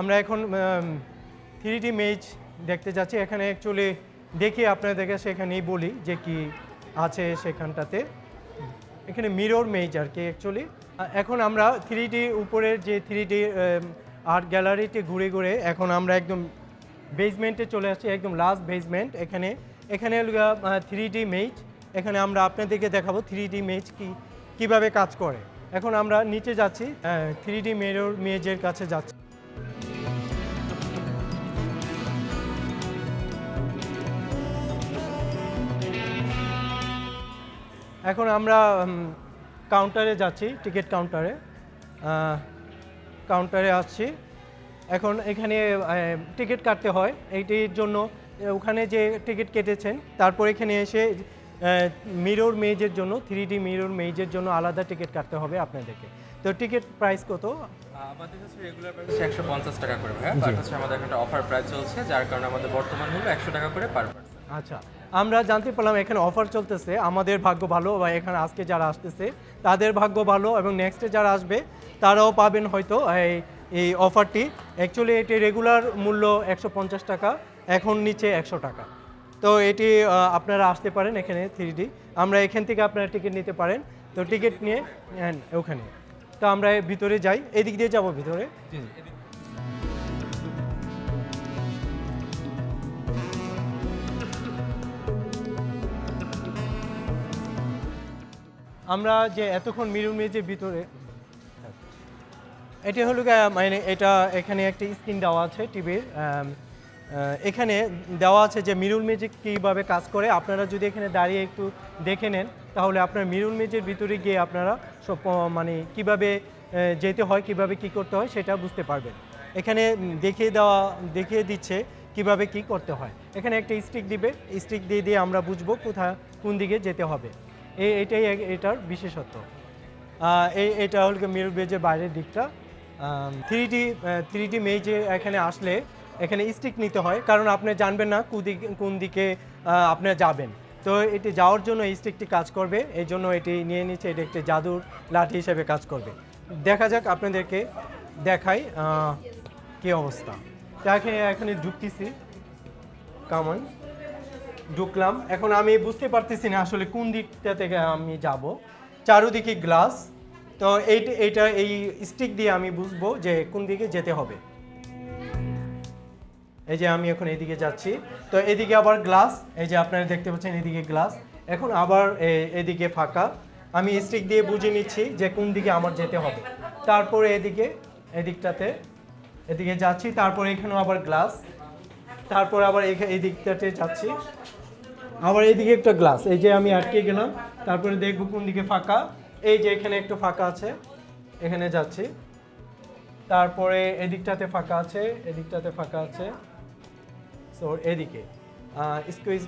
আমরা এখন 3D মেজ দেখতে যাচ্ছি। এখানে অ্যাকচুয়ালি দেখি আপনাদেরকে সেখানেই বলি যে কি আছে সেখানটাতে। এখানে মিরর মেজ আর কি অ্যাকচুয়ালি। এখন আমরা 3D উপরের যে 3D আর্ট গ্যালারিতে ঘুরে ঘুরে এখন আমরা একদম বেসমেন্টে চলে আসছি, একদম লাস্ট বেসমেন্ট। এখানে 3D মেজ। এখানে আমরা আপনাদেরকে দেখাবো 3D মেজ কীভাবে কাজ করে। এখন আমরা নিচে যাচ্ছি, 3D মিরর মেজের কাছে যাচ্ছি। এখন আমরা কাউন্টারে যাচ্ছি, টিকিট কাউন্টারে আসছি। এখন এখানে টিকিট কাটতে হয়, এইটির জন্য ওখানে যে টিকিট কেটেছেন তারপর এখানে এসে মিরর মেজের জন্য 3D মিরর মেজের জন্য আলাদা টিকিট কাটতে হবে আপনাদেরকে। তো টিকিট প্রাইস কত? আমাদের কাছে রেগুলার প্রাইস 150 টাকা করে ভাই, বাট হচ্ছে আমাদের একটা অফার প্রাইস চলছে, যার কারণে আমাদের বর্তমান হলো 100 টাকা করে পার পারসন। আচ্ছা, আমরা জানতে পারলাম এখানে অফার চলতেছে। আমাদের ভাগ্য ভালো, বা এখানে আজকে যারা আসতেছে তাদের ভাগ্য ভালো, এবং নেক্সটে যারা আসবে তারাও পাবেন হয়তো এই অফারটি। অ্যাকচুয়ালি এটি রেগুলার মূল্য 150 টাকা, এখন নিচে 100 টাকা। তো এটি আপনারা আসতে পারেন এখানে 3D। আমরা এখান থেকে আপনারা টিকিট নিতে পারেন। তো টিকিট নিয়ে ওখানে তো আমরা ভিতরে যাই, এদিক দিয়ে যাব ভিতরে। আমরা যে এতক্ষণ মিরর মেজের ভিতরে, এটি হলো মানে এখানে একটা স্ক্রিন দেওয়া আছে টিভির। এখানে দেওয়া আছে যে মিরর মেজ কীভাবে কাজ করে। আপনারা যদি এখানে দাঁড়িয়ে একটু দেখে নেন তাহলে আপনার মিরর মেজের ভিতরে গিয়ে আপনারা সব মানে কীভাবে যেতে হয়, কিভাবে কি করতে হয় সেটা বুঝতে পারবেন। এখানে দেখিয়ে দিচ্ছে কিভাবে কি করতে হয়। এখানে একটা স্টিক দিবে, স্টিক দিয়ে আমরা বুঝবো কোন দিকে যেতে হবে। এটাই এটার বিশেষত্ব। এটা হল মিরর মেজের বাইরের দিকটা। 3D মেজে এখানে আসলে এখানে স্টিক নিতে হয়, কারণ আপনি জানবেন না কোন দিকে আপনি যাবেন। তো এটি যাওয়ার জন্য এই স্টিকটি কাজ করবে, এই জন্য এটি নিয়ে নিচ্ছে। এটি একটি জাদুর লাঠি হিসেবে কাজ করবে। দেখা যাক, আপনাদেরকে দেখাই কী অবস্থা। তাকে এখানে ঢুকতেছি, কামন ঢুকলাম। এখন আমি বুঝতে পারতেছি না আসলে কোন দিকটা থেকে আমি যাব। চারোদিকে গ্লাস, তো এইটা এই স্টিক দিয়ে আমি বুঝবো যে কোন দিকে যেতে হবে। এই যে আমি এখন এদিকে যাচ্ছি, তো এদিকে আবার গ্লাস, এই যে আপনারা দেখতে পাচ্ছেন এদিকে গ্লাস। এখন আবার এদিকে ফাঁকা, আমি স্টিক দিয়ে বুঝে নিচ্ছি যে কোন দিকে আমার যেতে হবে। তারপরে এদিকে যাচ্ছি, তারপরে এখানেও আবার গ্লাস, তারপর আবার এই দিকটাতে যাচ্ছি, আবার এইদিকে একটা গ্লাস। এই যে আমি আটকে গেলাম, তারপরে দেখবো কোন দিকে ফাঁকা। এই যে এখানে একটু ফাঁকা আছে, এখানে যাচ্ছি। তারপরে এদিকটাতে ফাঁকা আছে, এদিকটাতে ফাঁকা আছে। সো এদিকে এক্সকিউজ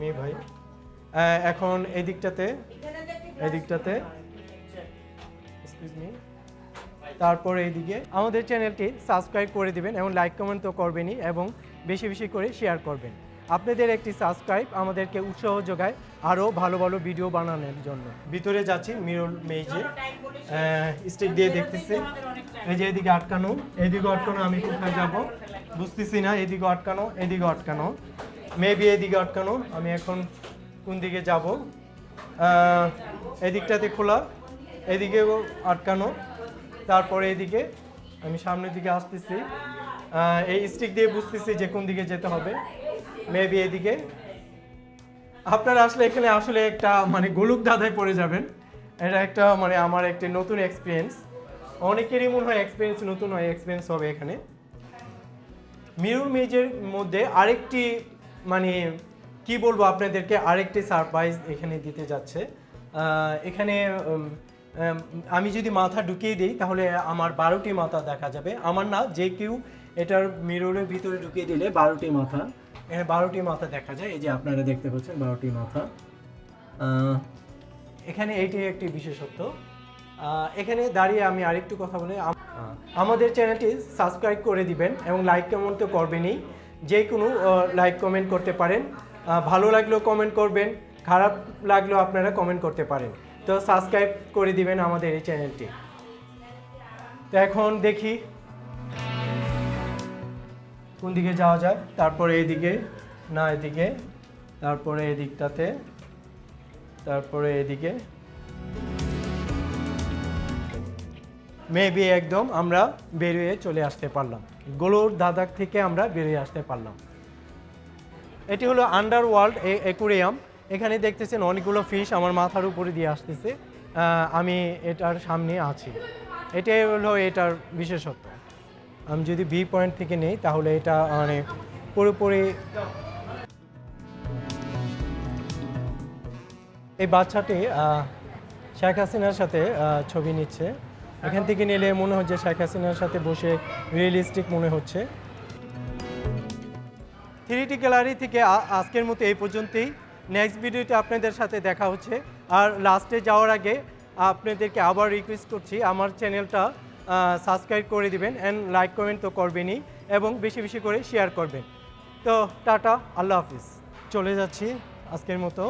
মি ভাই। এখন এদিকটাতে এক্সকিউজ মি। তারপরে এইদিকে আমাদের চ্যানেলটি সাবস্ক্রাইব করে দিবেন, এবং লাইক কমেন্ট তো করবেনই, এবং বেশি বেশি করে শেয়ার করবেন। আপনাদের একটি সাবস্ক্রাইব আমাদেরকে উৎসাহ যোগায় আরও ভালো ভালো ভিডিও বানানোর জন্য। ভিতরে যাচ্ছি মিরর মেজে, স্টিক দিয়ে দেখতেছি। এই যে এদিকে আটকানো, আমি কোথায় যাব বুঝতেছি না। এদিকে আটকানো, মেবি এদিকে আটকানো। আমি এখন কোন দিকে যাব? এদিকটাতে খোলা, এদিকেও আটকানো। তারপরে এদিকে আমি সামনের দিকে আসতেছি, এই স্টিক দিয়ে বুঝতেছি যে কোন দিকে যেতে হবে। মেবি এদিকে। আপনারা আসলে এখানে আসলে একটা মানে গোলক ধাঁধায় পড়ে যাবেন। এটা একটা মানে আমার একটা নতুন এক্সপিরিয়েন্স। অনেকেরই মনে হয় নতুন এক্সপিরিয়েন্স হবে এখানে। মিরর মেজের মধ্যে আরেকটি মানে কি বলবো আপনাদেরকে, আরেকটি সারপ্রাইজ এখানে দিতে যাচ্ছে। এখানে আমি যদি মাথা ঢুকিয়ে দিই তাহলে আমার 12টি মাথা দেখা যাবে। আমার না, যে কেউ এটার মিররের ভিতরে ঢুকিয়ে দিলে 12টি মাথা, এখানে 12টি মাথা দেখা যায়। এই যে আপনারা দেখতে পাচ্ছেন 12টি মাথা। এখানে এইটি একটি বিশেষত্ব। এখানে দাঁড়িয়ে আমি আরেকটু কথা বলি। আমাদের চ্যানেলটি সাবস্ক্রাইব করে দিবেন, এবং লাইক কমেন্ট তো করবেনই। যে কোনো লাইক কমেন্ট করতে পারেন, ভালো লাগলেও কমেন্ট করবেন, খারাপ লাগলেও আপনারা কমেন্ট করতে পারেন। তো সাবস্ক্রাইব করে দিবেন আমাদের এই চ্যানেলটি। তো এখন দেখি কোন দিকে যাওয়া যায়, তারপরে এদিকে, না এদিকে, তারপরে এদিকটাতে, তারপরে এদিকে। মেবি একদম আমরা বেরিয়ে চলে আসতে পারলাম, গলুর দাদাক থেকে আমরা বেরিয়ে আসতে পারলাম। এটি হলো আন্ডারওয়ার্ল্ড অ্যাকুরিয়াম। এখানে দেখতেছেন অনেকগুলো ফিশ আমার মাথার উপরে দিয়ে আসতেছে, আমি এটার সামনে আছি। এটাই হলো এটার বিশেষত্ব। আমি যদি বি পয়েন্ট থেকে নেই তাহলে এটা মানে পুরোপুরি। এই বাচ্চাটি শেখ হাসিনার সাথে ছবি নিচ্ছে। এখান থেকে নিলে মনে হচ্ছে শেখ হাসিনার সাথে বসে রিয়েলিস্টিক মনে হচ্ছে। 3D গ্যালারি থেকে আজকের মতো এই পর্যন্তই। নেক্সট ভিডিওতে আপনাদের সাথে দেখা হচ্ছে। আর লাস্টে যাওয়ার আগে আপনাদেরকে আবার রিকোয়েস্ট করছি, আমার চ্যানেলটা সাবস্ক্রাইব করে দিবেন অ্যান্ড লাইক কমেন্ট তো করবেনই, এবং বেশি বেশি করে শেয়ার করবেন। তো টাটা, আল্লাহ হাফিজ। চলে যাচ্ছি আজকের মতো।